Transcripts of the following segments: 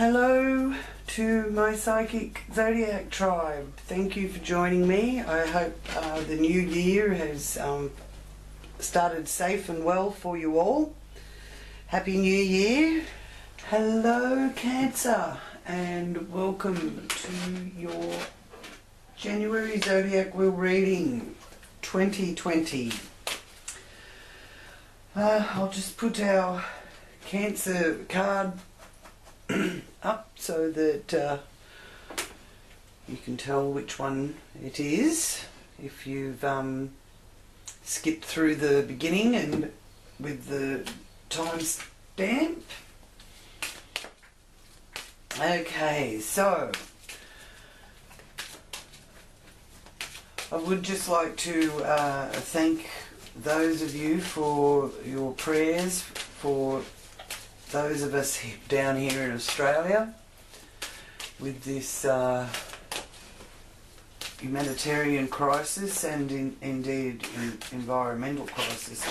Hello to my psychic zodiac tribe. Thank you for joining me. I hope the new year has started safe and well for you all. Happy New Year. Hello Cancer, and welcome to your January zodiac wheel reading 2020. I'll just put our Cancer card up so that you can tell which one it is if you've skipped through the beginning and with the time stamp. Okay, so I would just like to thank those of you for your prayers for those of us down here in Australia with this humanitarian crisis and indeed environmental crisis.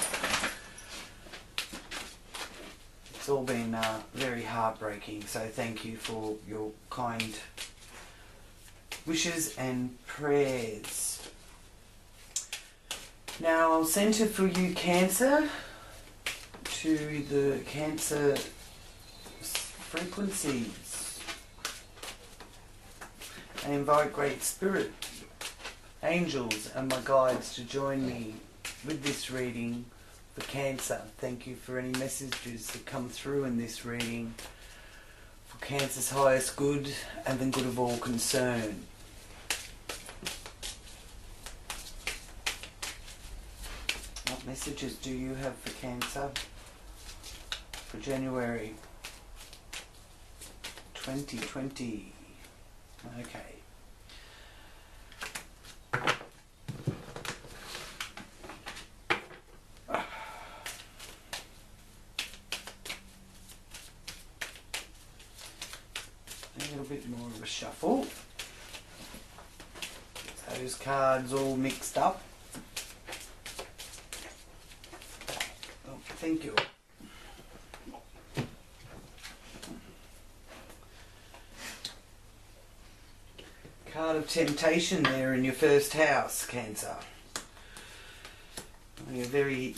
It's all been very heartbreaking, so thank you for your kind wishes and prayers. Now I'll centre for you Cancer to the Cancer frequencies and invite Great Spirit, angels and my guides to join me with this reading for Cancer. Thank you for any messages that come through in this reading for Cancer's highest good and the good of all concerned. What messages do you have for Cancer for January 2020? Okay. A little bit more of a shuffle. Those cards all mixed up. Oh, thank you. Card of temptation there in your first house, Cancer. You're very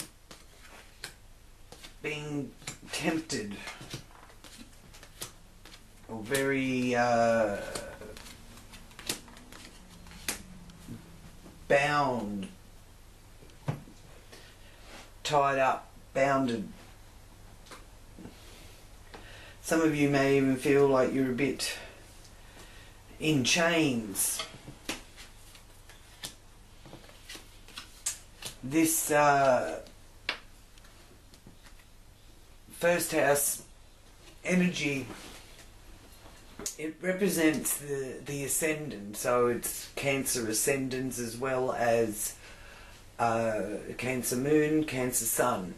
being tempted, or very bound, tied up, bounded. Some of you may even feel like you're a bit in chains. This first house energy, it represents the ascendant, so it's Cancer ascendants as well as Cancer moon, Cancer sun.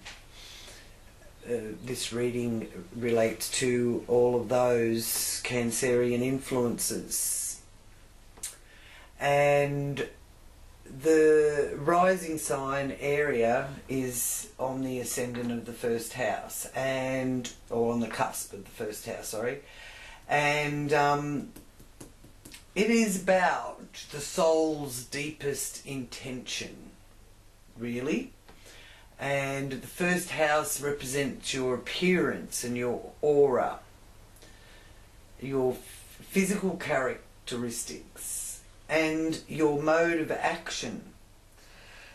This reading relates to all of those Cancerian influences. And the rising sign area is on the ascendant of the first house, or on the cusp of the first house, sorry. And it is about the soul's deepest intention, really. And the first house represents your appearance and your aura, your physical characteristics and your mode of action.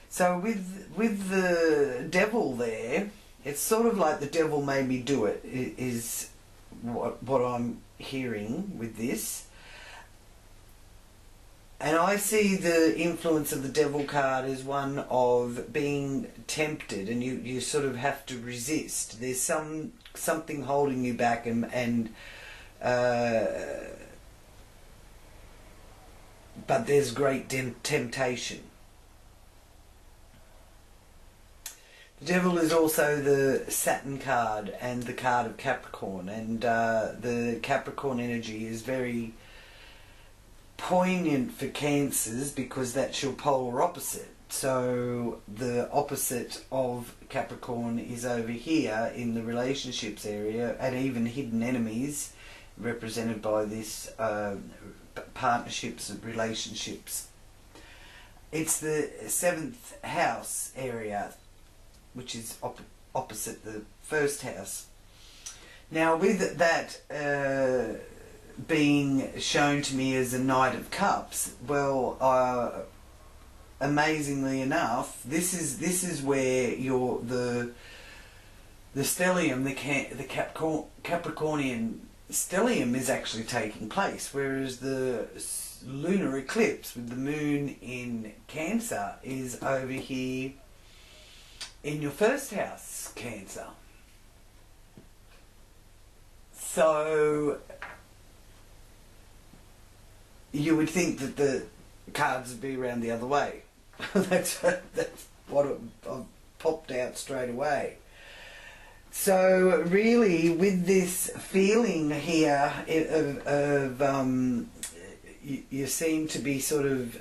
So with the devil there, it's sort of like the devil made me do it, is what I'm hearing with this. And I see the influence of the devil card as one of being tempted, and you sort of have to resist. There's something holding you back, but there's great temptation. The devil is also the Saturn card and the card of Capricorn, and the Capricorn energy is very poignant for Cancers because that's your polar opposite. So the opposite of Capricorn is over here in the relationships area, and even hidden enemies represented by this partnerships and relationships. It's the 7th house area, which is opposite the 1st house. Now, with that being shown to me as a Knight of Cups, well, amazingly enough, this is where the stellium, the Capricornian stellium is actually taking place, whereas the lunar eclipse with the moon in Cancer is over here in your 1st house, Cancer. So you would think that the cards would be around the other way. that's what I've popped out straight away. So really, with this feeling here of you seem to be sort of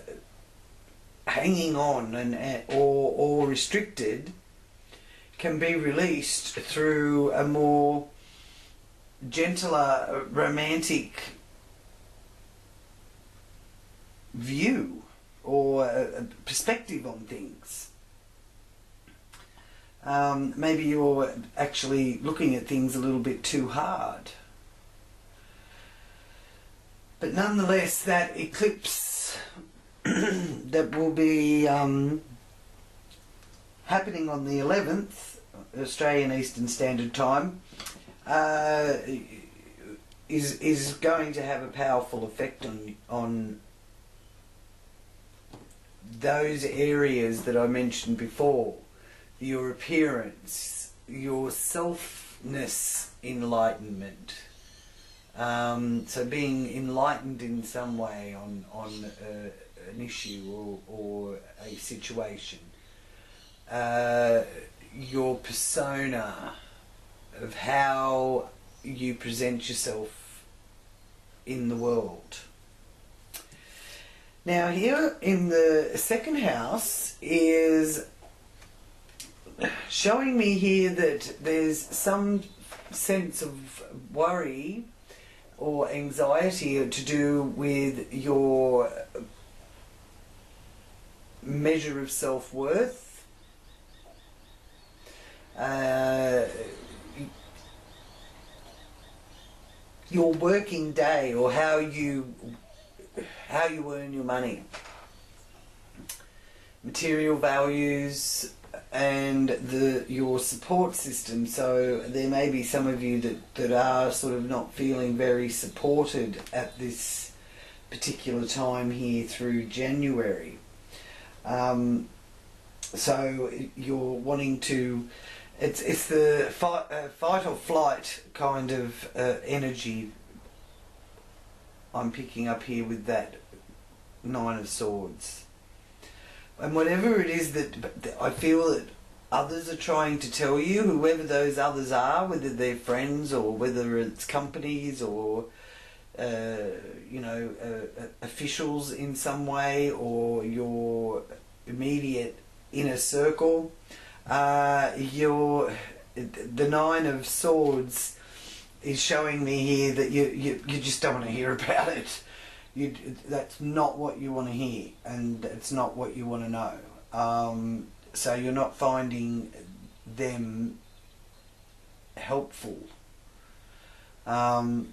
hanging on or restricted, can be released through a more gentler, romantic view or a perspective on things. Maybe you're actually looking at things a little bit too hard. But nonetheless, that eclipse that will be happening on the 11th, Australian Eastern Standard Time, is going to have a powerful effect on those areas that I mentioned before. Your appearance, your selfness enlightenment. So being enlightened in some way on an issue or a situation. Your persona of how you present yourself in the world. Now here in the 2nd house is showing me here that there's some sense of worry or anxiety to do with your measure of self-worth. Your working day, or how you earn your money, material values, and your support system. So there may be some of you that are sort of not feeling very supported at this particular time here through January. So you're wanting to, it's the fight or flight kind of energy I'm picking up here with that 9 of Swords. And whatever it is that I feel that others are trying to tell you, whoever those others are, whether they're friends or whether it's companies or officials in some way, or your immediate inner circle, the 9 of Swords is showing me here that you just don't want to hear about it. That's not what you want to hear, and it's not what you want to know. So you're not finding them helpful. And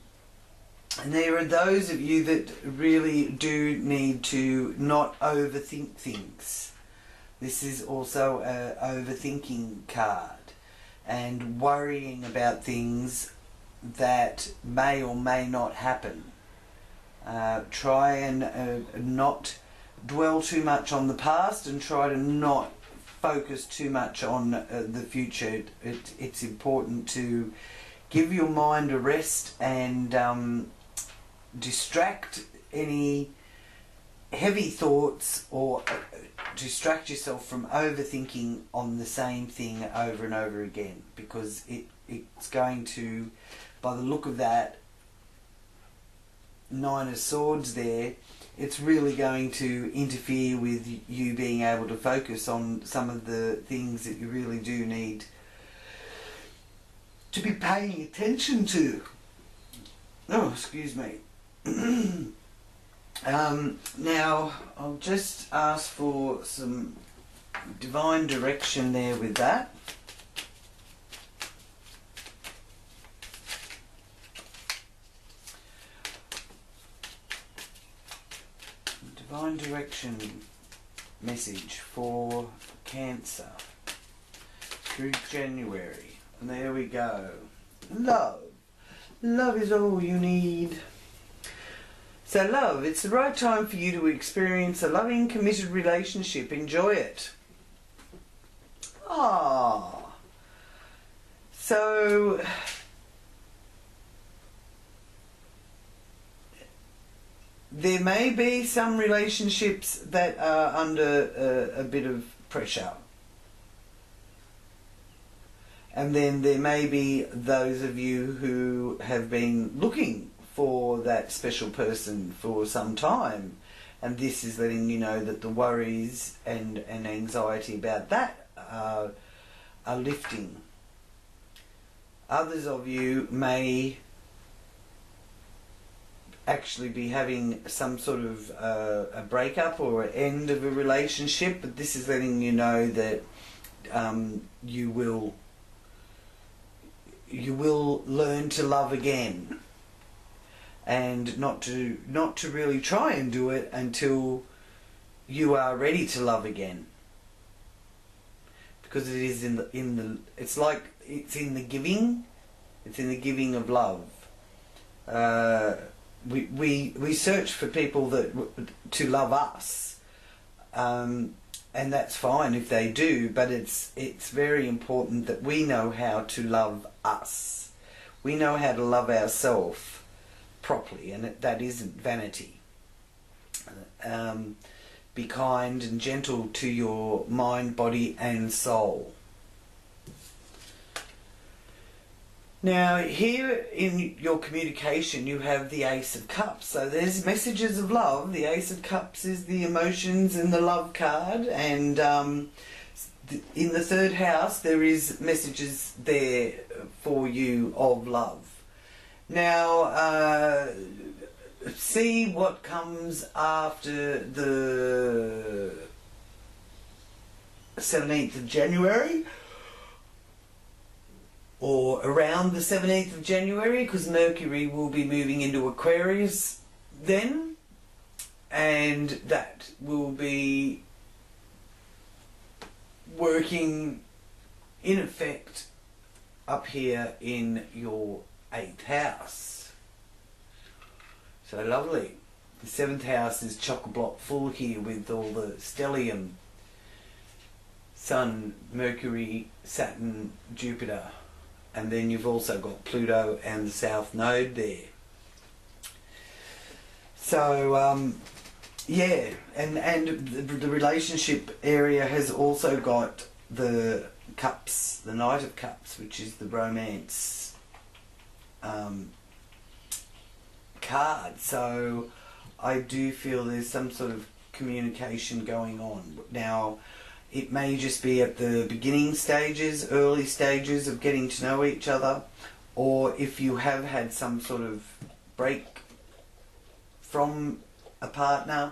there are those of you that really do need to not overthink things. This is also an overthinking card, and worrying about things that may or may not happen. Try and not dwell too much on the past, and try to not focus too much on the future. It's important to give your mind a rest and distract any heavy thoughts, or distract yourself from overthinking on the same thing over and over again, because it's going to, by the look of that, Nine of Swords there, it's really going to interfere with you being able to focus on some of the things that you really do need to be paying attention to. Oh, excuse me. Now, I'll just ask for some divine direction there with that. Divine direction message for Cancer through January. And there we go. Love. Love is all you need. So love, it's the right time for you to experience a loving, committed relationship. Enjoy it. Ah. So there may be some relationships that are under a bit of pressure. And then there may be those of you who have been looking for that special person for some time. And this is letting you know that the worries and anxiety about that are lifting. Others of you may actually be having some sort of a breakup or an end of a relationship, but this is letting you know that you will learn to love again, and not to really try and do it until you are ready to love again, because it is it's in the giving of love. We search for people to love us, and that's fine if they do, but it's very important that we know how to love us. We know how to love ourselves properly, and that isn't vanity. Be kind and gentle to your mind, body and soul. Now here in your communication you have the Ace of Cups, so there's messages of love. The Ace of Cups is the emotions and the love card, and in the third house there is messages there for you of love. Now see what comes after the 17th of January. Or around the 17th of January, because Mercury will be moving into Aquarius then, and that will be working in effect up here in your 8th house. So lovely. The 7th house is chock-a-block full here with all the stellium, Sun, Mercury, Saturn, Jupiter. And then you've also got Pluto and the South Node there. So, yeah, and the relationship area has also got the Cups, the Knight of Cups, which is the romance card. So I do feel there's some sort of communication going on. Now, it may just be at the beginning stages, early stages of getting to know each other, or if you have had some sort of break from a partner,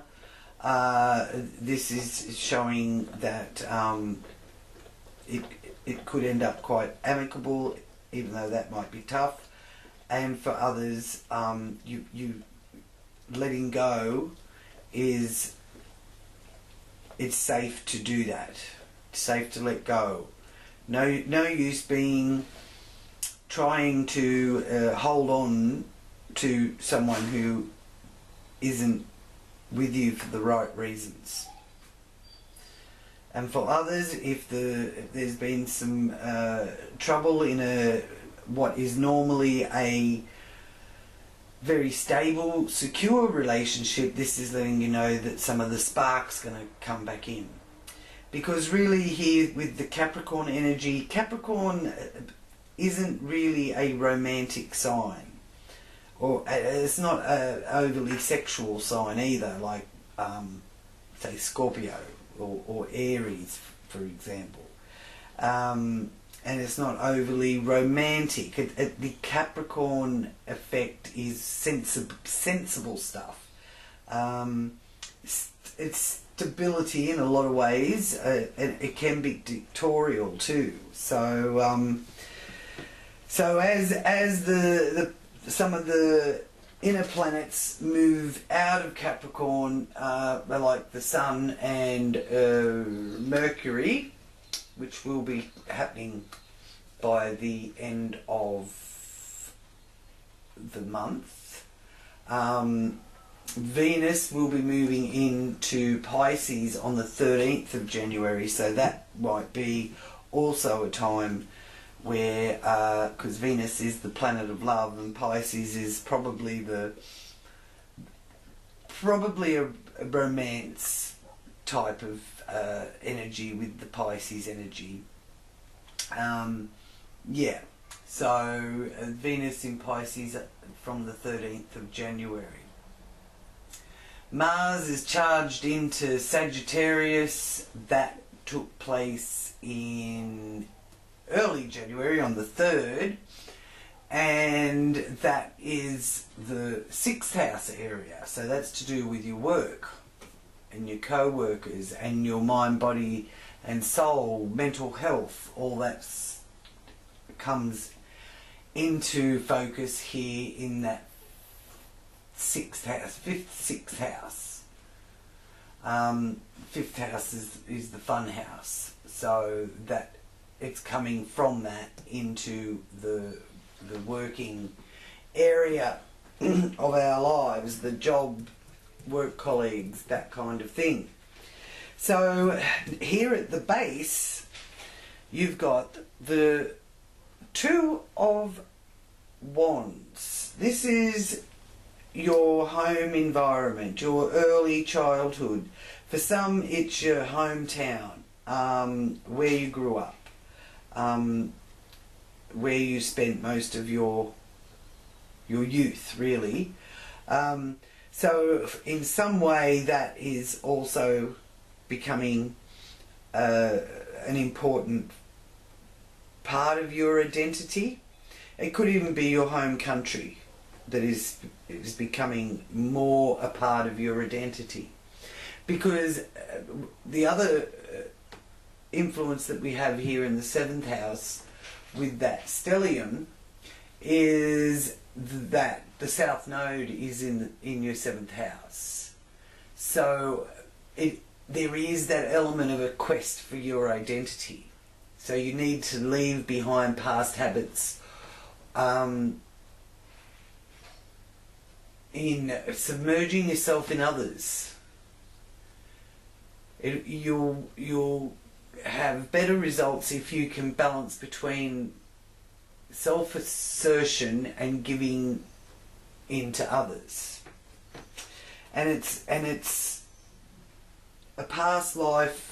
this is showing that it could end up quite amicable, even though that might be tough. And for others, you letting go is... it's safe to do that. It's safe to let go. No use trying to hold on to someone who isn't with you for the right reasons. And for others, if there's been some trouble in what is normally a very stable, secure relationship, this is letting you know that some of the spark's going to come back in. Because really here with the Capricorn energy, Capricorn isn't really a romantic sign or it's not a overly sexual sign either, like say Scorpio or Aries, for example. And it's not overly romantic. The Capricorn effect is sensible stuff. It's stability in a lot of ways. It can be dictatorial too. So so as some of the inner planets move out of Capricorn, like the Sun and Mercury, which will be happening by the end of the month. Venus will be moving into Pisces on the 13th of January, so that might be also a time where, because Venus is the planet of love and Pisces is probably a romance type of energy with the Pisces energy. Yeah, so Venus in Pisces from the 13th of January. Mars is charged into Sagittarius. That took place in early January on the 3rd, and that is the 6th house area, so that's to do with your work and your co-workers and your mind, body and soul, mental health. All that comes into focus here in that 6th house, 6th house. 5th house is the fun house, so that it's coming from that into the working area of our lives, the job, work colleagues, that kind of thing. So here at the base you've got the Two of Wands. This is your home environment, your early childhood. For some it's your hometown, where you grew up, where you spent most of your youth, really. So in some way that is also becoming an important part of your identity. It could even be your home country that is becoming more a part of your identity. Because the other influence that we have here in the 7th house with that stellium is that the South Node is in your 7th house. So there is that element of a quest for your identity. So you need to leave behind past habits in submerging yourself in others. You'll have better results if you can balance between self-assertion and giving into others. And it's a past life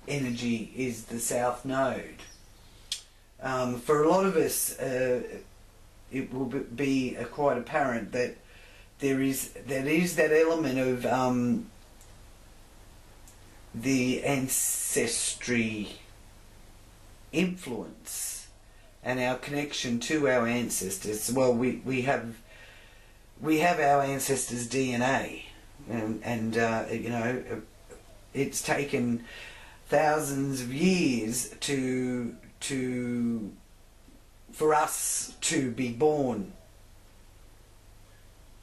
energy is the South Node. For a lot of us, it will be quite apparent that there is that element of the ancestry influence and our connection to our ancestors. Well, we have our ancestors' DNA, and you know, it's taken thousands of years for us to be born,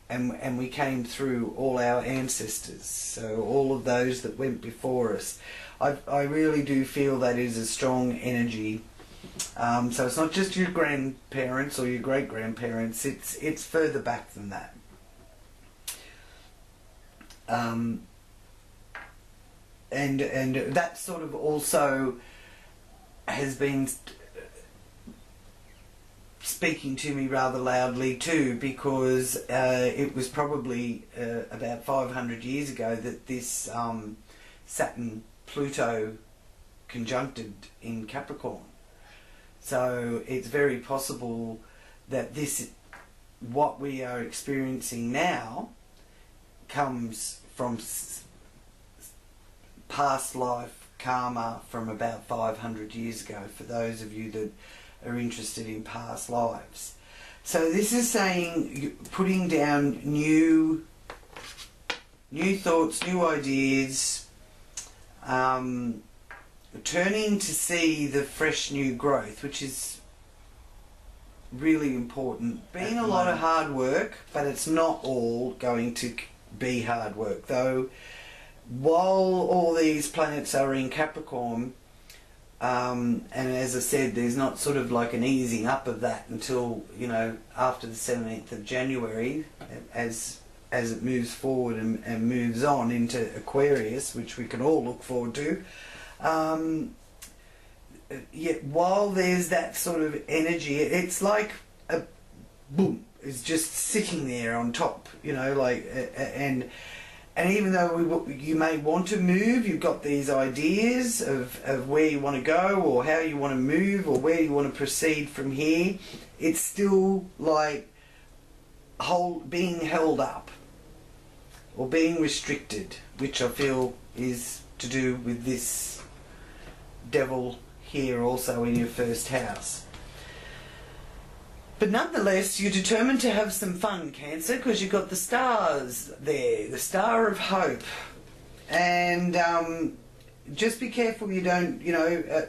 and we came through all our ancestors, so all of those that went before us. I really do feel that is a strong energy. So it's not just your grandparents or your great-grandparents, it's further back than that. And that sort of also has been speaking to me rather loudly too, because it was probably about 500 years ago that this Saturn-Pluto conjuncted in Capricorn. So it's very possible that this what we are experiencing now comes from past life karma from about 500 years ago, for those of you that are interested in past lives. So this is saying putting down new thoughts, new ideas, turning to see the fresh new growth, which is really important. Been a lot of hard work, but it's not all going to be hard work. Though, while all these planets are in Capricorn, and as I said, there's not sort of like an easing up of that until, you know, after the 17th of January, as it moves forward and moves on into Aquarius, which we can all look forward to. Yet while there's that sort of energy, it's like a boom, it's just sitting there on top, you know, like, and even though you may want to move, you've got these ideas of where you want to go or how you want to move or where you want to proceed from here, it's still like being held up or being restricted, which I feel is to do with this devil here also in your first house. But nonetheless, you're determined to have some fun, Cancer, because you've got the stars there, the star of hope. And just be careful you don't, you know,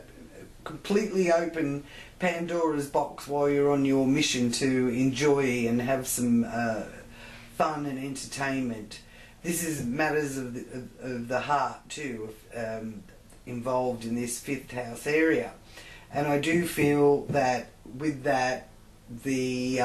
completely open Pandora's box while you're on your mission to enjoy and have some fun and entertainment. This is matters of the heart too, involved in this 5th house area. And I do feel that with that, the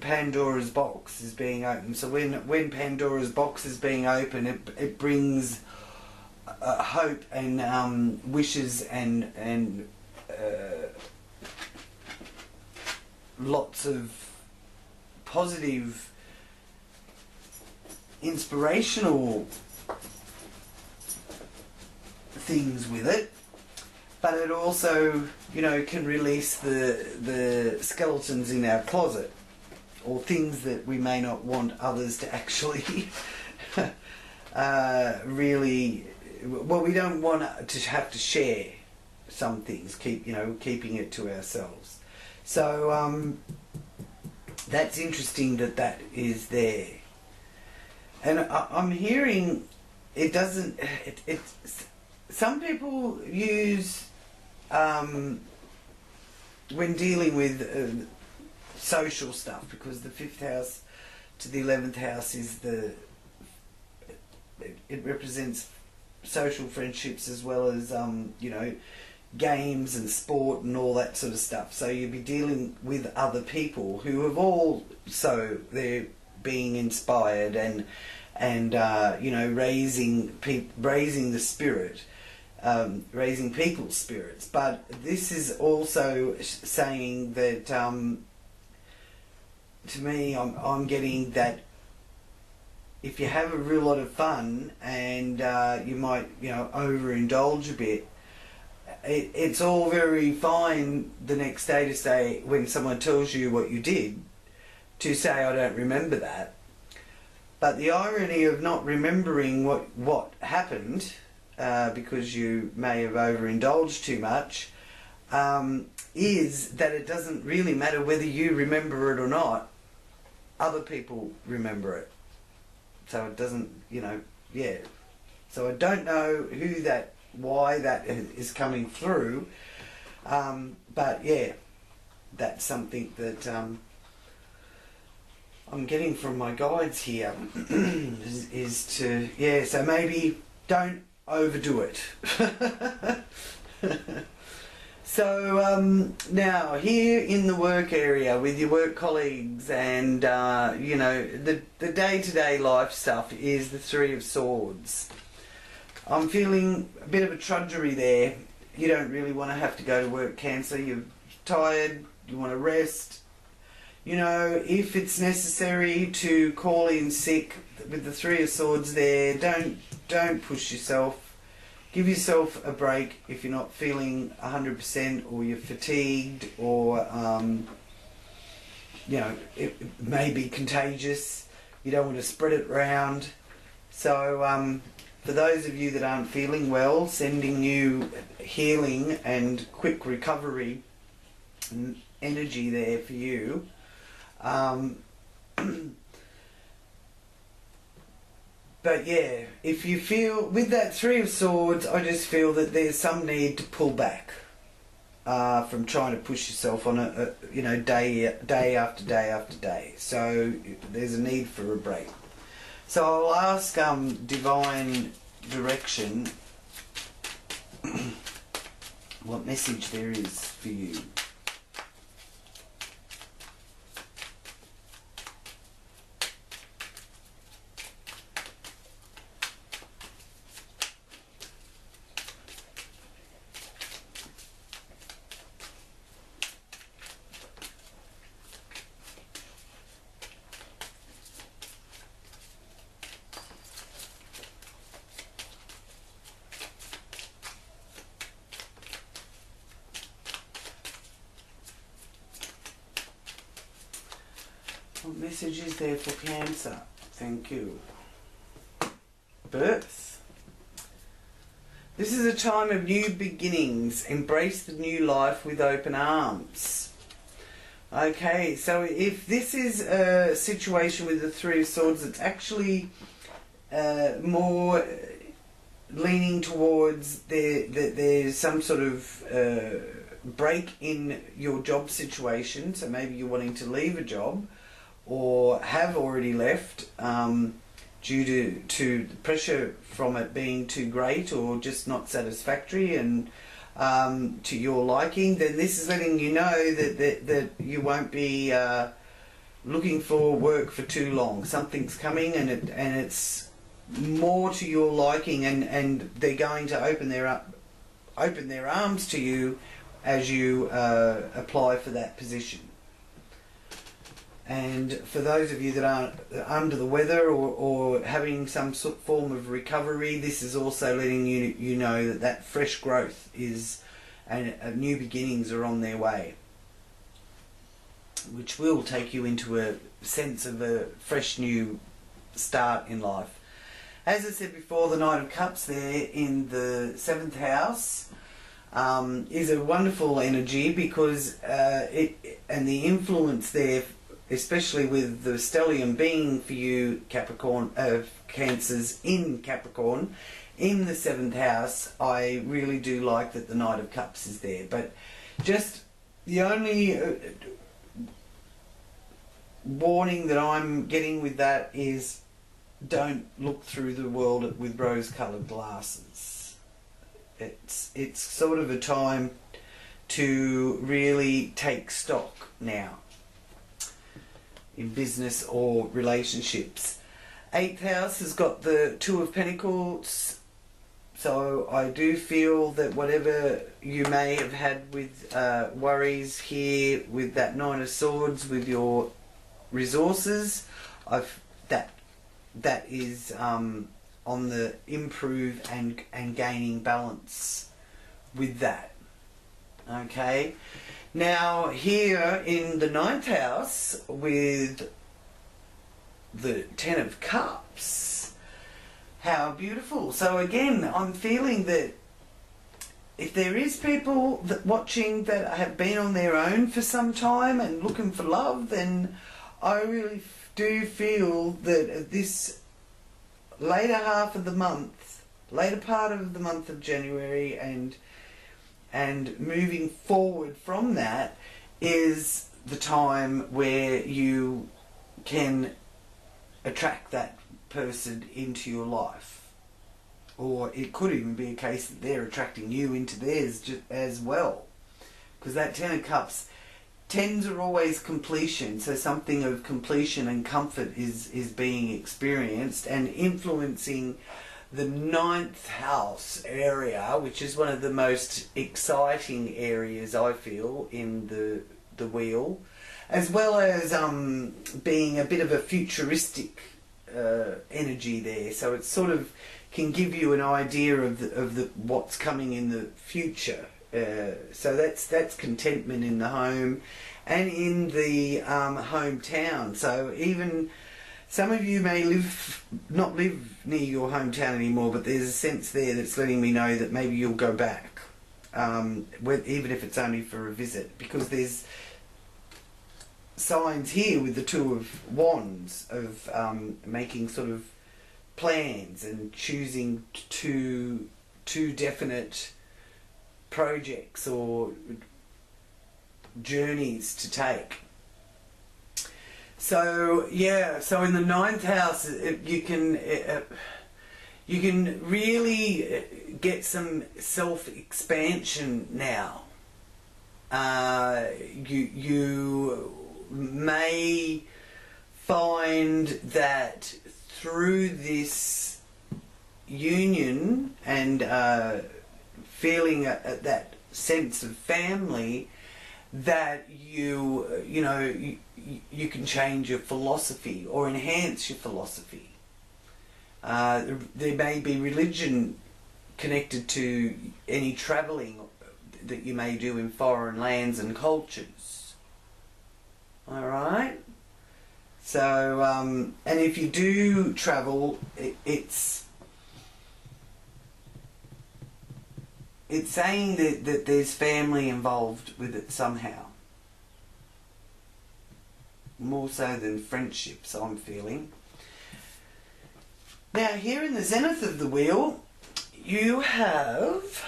Pandora's box is being opened. So when Pandora's box is being opened, it brings hope and wishes and lots of positive, inspirational things with it, but it also, you know, can release the skeletons in our closet, or things that we may not want others to actually really, well, we don't want to have to share some things, keeping it to ourselves. So that's interesting that is there. And I'm hearing it doesn't, some people use, when dealing with social stuff, because the 5th house to the 11th house is it represents social friendships as well as, you know, games and sport and all that sort of stuff. So you'll be dealing with other people who have also, they're being inspired and you know, raising the spirit, raising people's spirits. But this is also saying that, to me, I'm getting that if you have a real lot of fun and you might, you know, overindulge a bit, it's all very fine the next day to say, when someone tells you what you did, to say, I don't remember that. But the irony of not remembering what happened, because you may have overindulged too much, is that it doesn't really matter whether you remember it or not. Other people remember it. So it doesn't, you know, yeah. So I don't know why that is coming through. But yeah, that's something that I'm getting from my guides here is to, yeah, so maybe don't overdo it. So now here in the work area with your work colleagues and you know, the day-to-day life stuff is the 3 of Swords. I'm feeling a bit of a trudgery there. You don't really want to have to go to work, Cancer. You're tired, you want to rest. You know, if it's necessary to call in sick with the 3 of Swords there, don't push yourself. give yourself a break if you're not feeling 100% or you're fatigued or you know, it may be contagious. You don't want to spread it around. So for those of you that aren't feeling well, sending you healing and quick recovery and energy there for you. But yeah, if you feel, with that Three of Swords, I just feel that there's some need to pull back from trying to push yourself on a you know, day after day after day. So there's a need for a break. So I'll ask Divine Direction what message there is for you. What message is there for Cancer? Thank you. Birth. This is a time of new beginnings. Embrace the new life with open arms. Okay, so if this is a situation with the Three of Swords, it's actually more leaning towards there's some sort of break in your job situation. So maybe you're wanting to leave a job, or have already left due to the pressure from it being too great or just not satisfactory and to your liking, then this is letting you know that you won't be looking for work for too long. Something's coming and it's more to your liking, and they're going to open their arms to you as you apply for that position. And for those of you that are under the weather or having some form of recovery, this is also letting you know that fresh growth is and new beginnings are on their way, which will take you into a sense of a fresh new start in life. As I said before, the Knight of Cups there in the 7th house is a wonderful energy because and the influence there, especially with the stellium being for you Capricorn, Cancers in Capricorn, in the 7th house, I really do like that the Knight of Cups is there. But just the only warning that I'm getting with that is don't look through the world with rose-coloured glasses. It's sort of a time to really take stock now in business or relationships. 8th house has got the Two of Pentacles, so I do feel that whatever you may have had with worries here with that Nine of Swords with your resources, that is on the improve and gaining balance with that. Okay. Now here in the 9th house with the 10 of Cups, how beautiful. So again, I'm feeling that if there is people that watching that have been on their own for some time and looking for love, then I really do feel that this later half of the month, later part of the month of January and moving forward from that is the time where you can attract that person into your life. Or it could even be a case that they're attracting you into theirs as well. Because that 10 of Cups, 10s are always completion, so something of completion and comfort is being experienced and influencing the 9th house area, which is one of the most exciting areas I feel in the wheel, as well as being a bit of a futuristic energy there, so it sort of can give you an idea of the what's coming in the future. So that's contentment in the home and in the hometown. So even some of you may not live near your hometown anymore, but there's a sense there that's letting me know that maybe you'll go back, even if it's only for a visit, because there's signs here with the Two of Wands of making sort of plans and choosing two definite projects or journeys to take. So yeah, so in the ninth house, you can really get some self-expansion now. You may find that through this union and feeling that sense of family, that you can change your philosophy or enhance your philosophy. There may be religion connected to any travelling that you may do in foreign lands and cultures. Alright? So, and if you do travel, it's saying that there's family involved with it somehow. More so than friendships, I'm feeling. Now, here in the zenith of the wheel, you have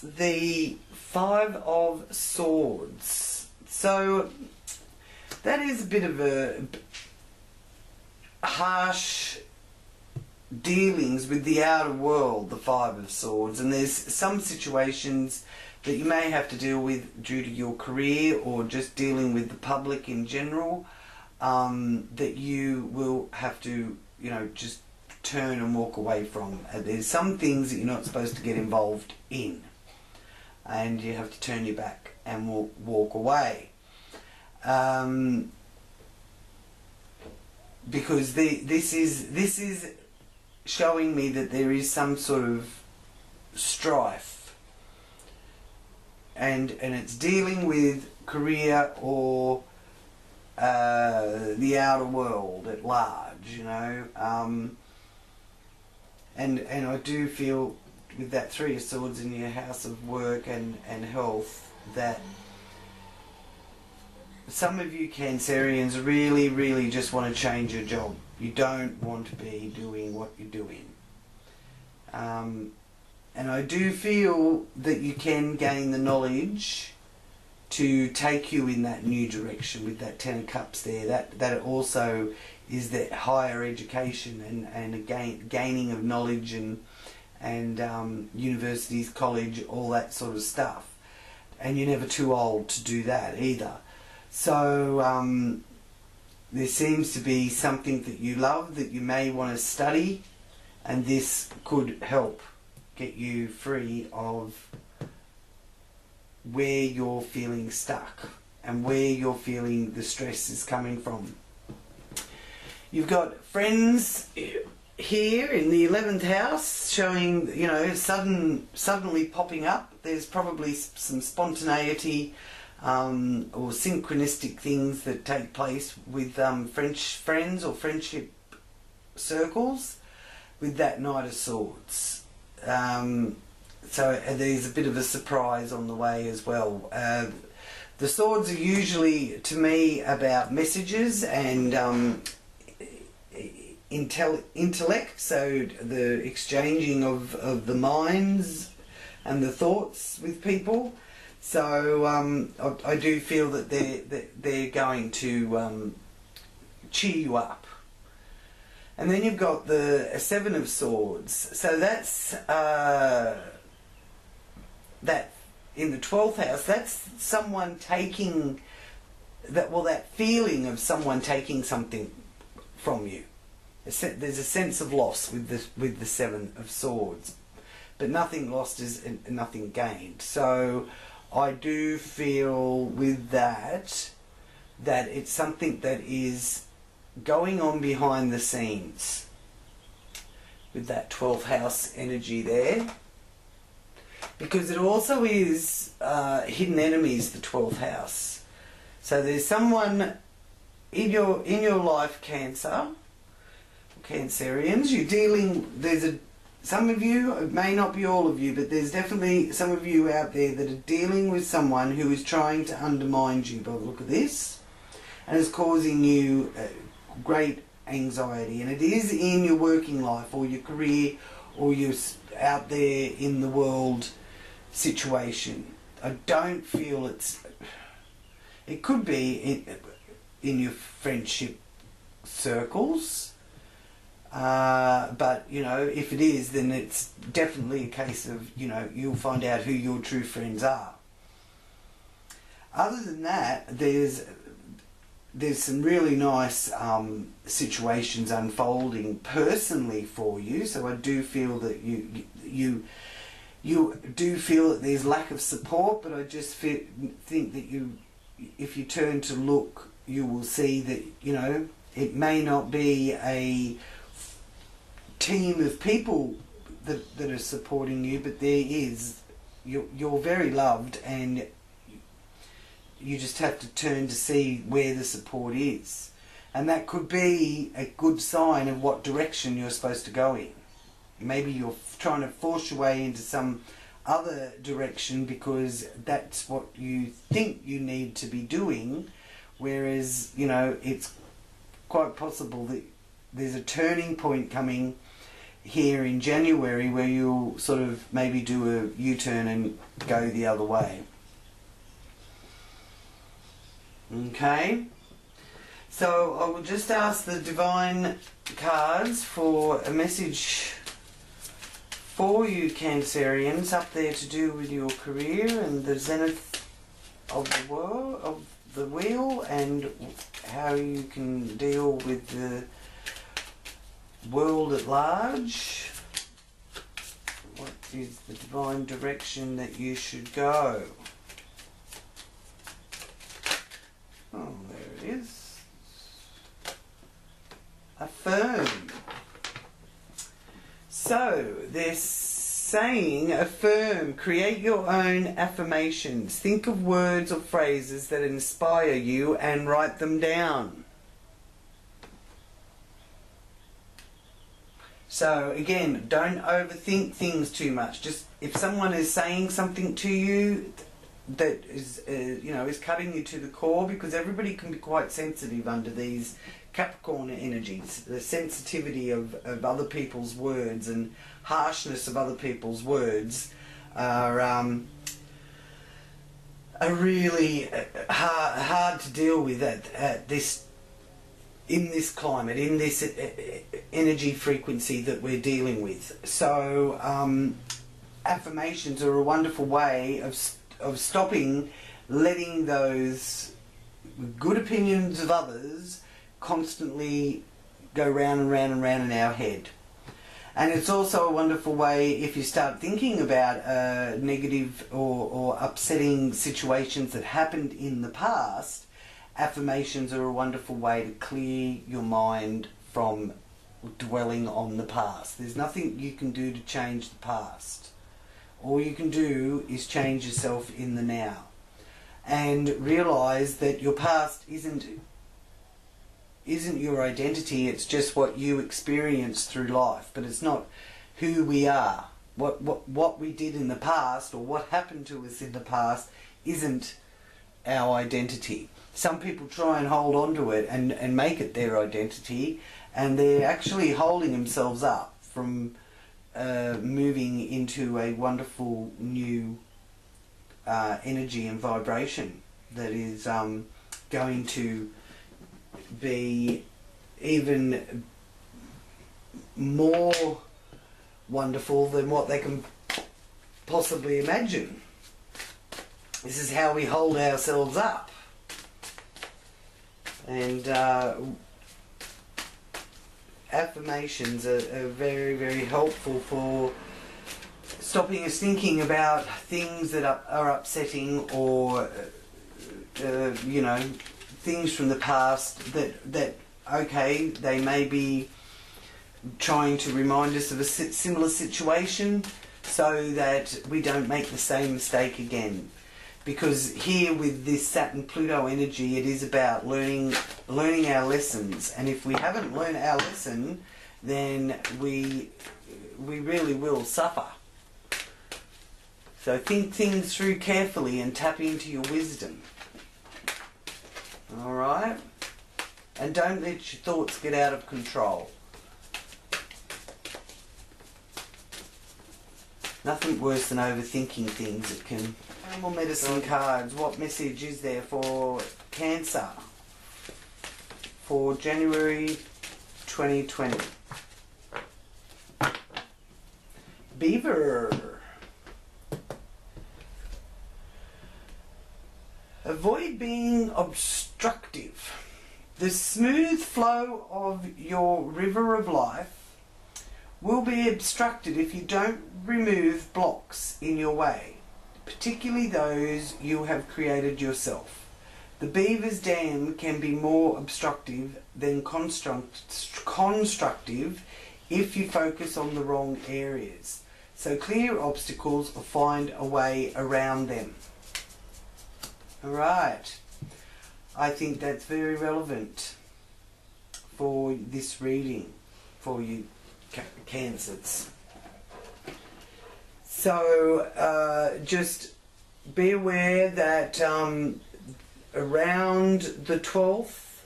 the Five of Swords. So, that is a bit of a harsh dealings with the outer world, the Five of Swords, and there's some situations that you may have to deal with due to your career or just dealing with the public in general, that you will have to, just turn and walk away from. There's some things that you're not supposed to get involved in, and you have to turn your back and walk away. Because this is showing me that there is some sort of strife, and it's dealing with career or the outer world at large, and I do feel with that Three of Swords in your house of work and health that some of you Cancerians really, really just want to change your job. You don't want to be doing what you're doing. And I do feel that you can gain the knowledge to take you in that new direction with that Ten of Cups there. That it also is that higher education and a gaining of knowledge and universities, college, all that sort of stuff. And you're never too old to do that either. So there seems to be something that you love that you may want to study, and this could help get you free of where you're feeling stuck and where you're feeling the stress is coming from. You've got friends here in the 11th house showing, suddenly popping up. There's probably some spontaneity or synchronistic things that take place with friends or friendship circles with that Knight of Swords. So there's a bit of a surprise on the way as well. The swords are usually, to me, about messages and intellect, so the exchanging of the minds and the thoughts with people. So I do feel that they're going to cheer you up. And then you've got the Seven of Swords. So that's that in the 12th house. That's someone taking that feeling of someone taking something from you. There's a sense of loss with the Seven of Swords, but nothing lost is nothing gained. So I do feel with that it's something that is going on behind the scenes with that 12th house energy there, because it also is hidden enemies, the 12th house. So there's someone in your life, Cancer, Cancerians, you're dealing, some of you, it may not be all of you, but there's definitely some of you out there that are dealing with someone who is trying to undermine you by the look of this, and is causing you great anxiety. And it is in your working life or your career or your out there in the world situation. I don't feel it could be in your friendship circles, but you know, if it is, then it's definitely a case of, you know, you'll find out who your true friends are. Other than that, there's some really nice situations unfolding personally for you. So I do feel that you do feel that there's lack of support, but I just think that if you turn to look, you will see that, you know, it may not be a team of people that are supporting you, but there is. You're very loved, and you just have to turn to see where the support is. And that could be a good sign of what direction you're supposed to go in. Maybe you're trying to force your way into some other direction because that's what you think you need to be doing, whereas, you know, it's quite possible that there's a turning point coming here in January where you'll sort of maybe do a U-turn and go the other way. Okay, so I will just ask the Divine cards for a message for you, Cancerians, up there to do with your career and the zenith of the world, of the wheel, and how you can deal with the world at large. What is the divine direction that you should go? Oh, there it is. Affirm. So, they're saying, affirm, create your own affirmations. Think of words or phrases that inspire you and write them down. So, again, don't overthink things too much. Just, if someone is saying something to you that is, you know, is cutting you to the core, because everybody can be quite sensitive under these Capricorn energies. The sensitivity of other people's words and harshness of other people's words are really hard to deal with at this, in this climate, in this energy frequency that we're dealing with. So affirmations are a wonderful way of stopping letting those good opinions of others constantly go round and round and round in our head. And it's also a wonderful way, if you start thinking about negative or upsetting situations that happened in the past, affirmations are a wonderful way to clear your mind from dwelling on the past. There's nothing you can do to change the past. All you can do is change yourself in the now, and realise that your past isn't your identity. It's just what you experience through life, but it's not who we are. What we did in the past, or what happened to us in the past, isn't our identity. Some people try and hold on to it and make it their identity, and they're actually holding themselves up from moving into a wonderful new energy and vibration that is going to be even more wonderful than what they can possibly imagine. This is how we hold ourselves up. And affirmations are very, very helpful for stopping us thinking about things that are upsetting, or you know, things from the past that okay, they may be trying to remind us of a similar situation so that we don't make the same mistake again. Because here with this Saturn-Pluto energy, it is about learning our lessons. And if we haven't learned our lesson, then we really will suffer. So think things through carefully and tap into your wisdom. Alright? And don't let your thoughts get out of control. Nothing worse than overthinking things. It can... Animal medicine cards. What message is there for Cancer for January 2020? Beaver. Avoid being obstructive. The smooth flow of your river of life will be obstructed if you don't remove blocks in your way, particularly those you have created yourself. The Beaver's Dam can be more obstructive than constructive if you focus on the wrong areas. So clear obstacles or find a way around them. Alright, I think that's very relevant for this reading for you Cancers. So just be aware that around the 12th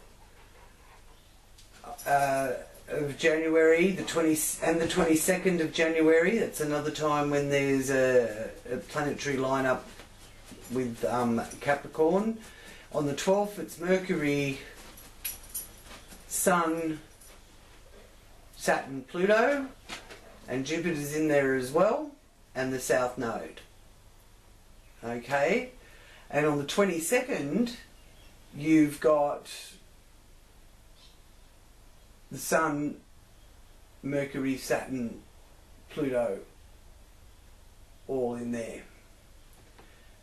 of January, the 22nd of January, that's another time when there's a planetary lineup with Capricorn. On the 12th it's Mercury, Sun, Saturn, Pluto, and Jupiter's in there as well, and the South Node. Okay, and on the 22nd you've got the Sun, Mercury, Saturn, Pluto all in there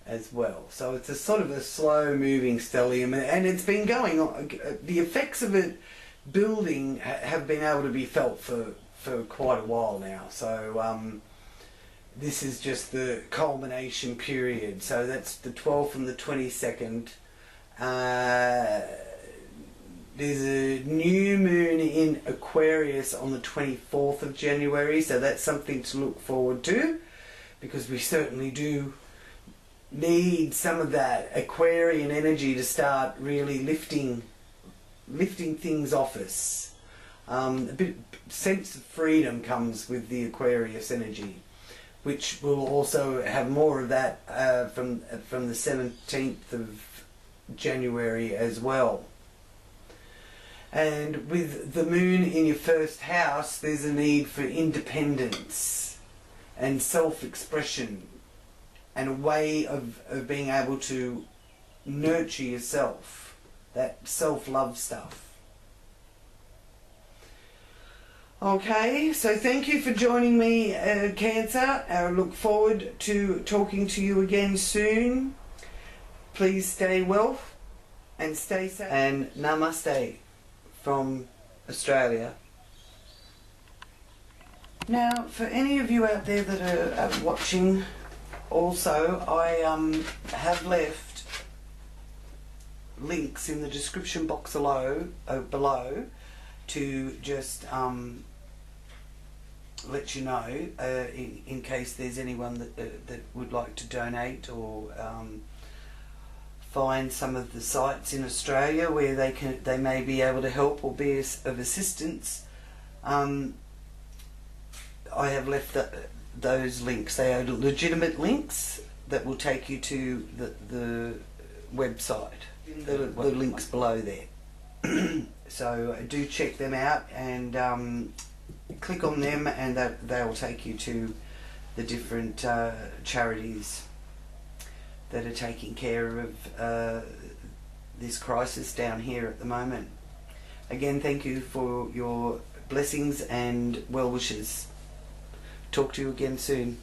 as well. So it's a sort of a slow moving stellium, and it's been going on. The effects of it building have been able to be felt for quite a while now. So this is just the culmination period. So that's the 12th and the 22nd. There's a new moon in Aquarius on the 24th of January, so that's something to look forward to, because we certainly do need some of that Aquarian energy to start really lifting things off us. A bit sense of freedom comes with the Aquarius energy, which will also have more of that from the 17th of January as well. And with the moon in your first house, there's a need for independence and self-expression and a way of being able to nurture yourself, that self-love stuff. Okay, so thank you for joining me, Cancer. I look forward to talking to you again soon. Please stay well and stay safe. And namaste from Australia. Now, for any of you out there that are watching, also, I have left links in the description box below to just let you know in case there's anyone that would like to donate or find some of the sites in Australia where they may be able to help or be of assistance. I have left those links. They are legitimate links that will take you to the website. The links below there. So do check them out and click on them, and they will take you to the different charities that are taking care of this crisis down here at the moment. Again, thank you for your blessings and well wishes. Talk to you again soon.